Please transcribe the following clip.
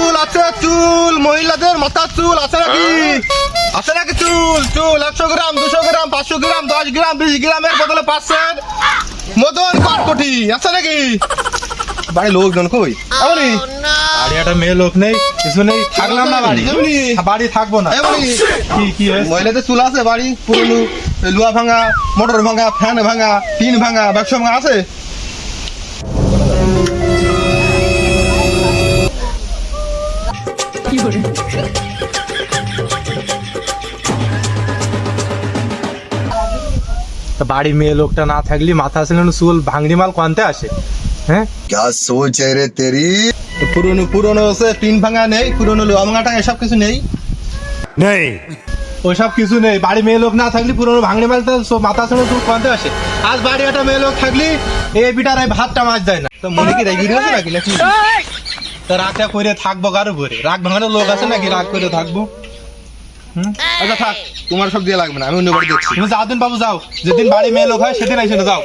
চুল আছে, চুল মহিলাদের মাথার চুল আছে নাকি? আছে নাকি চুল? চুল 100 গ্রাম, 200 গ্রাম, 500 গ্রাম, 10 গ্রাম, 20 গ্রামের বদলে 500 মদন কটকটি আছে নাকি? বাড়ি লোকজন কই? এমনি বাড়ি একটা মেয়ে লোক নেই, কিছু নেই, থাকলাম না বাড়ি। এমনি বাড়ি থাকবো না। এমনি কি হয়েছে? মহিলাদের চুল আছে বাড়ি? পুরনো লুয়া ভাঙা, মোটর ভাঙা, ফ্যান ভাঙা, টিন ভাঙা, ব্যবসা ভাঙা আছে? তা বাড়ি মেয়ে লোকটা না থাকলে মাথা আসলে চুল ভাঙড়ি মাল কোয়ান্তে আসে? হ্যাঁ, क्या सोच है रे तेरी। পুরনো পুরনো আছে, টিন ভাঙা নেই, পুরনো লুয়া ভাঙাটা এসব কিছু নেই। ওইসব কিছু নেই। বাড়ি মেয়ে লোক না থাকলে পুরোনো ভাঙড়ি মালটা মাথা আসলে চুল কোয়ান্তে আসে। আজ বাড়ি একটা মেয়ে লোক থাকলে এই বিটার এই ভাতটা মাছ যায় না। তো মনে কি রেগি আছে নাকি নাকি? তা রাগটা করে থাকবো কারো ঘরে? রাগ ভাঙানোর লোক আছে নাকি রাগ করে থাকবো? আচ্ছা থাক, তোমার সব দিয়ে লাগবে না, আমি অন্য বাড়ি দেখছি। তুমি যাও দিন বাবু, যাও, যেদিন বাড়ি মেয়ে লোক হয় সেদিন এসে যাও।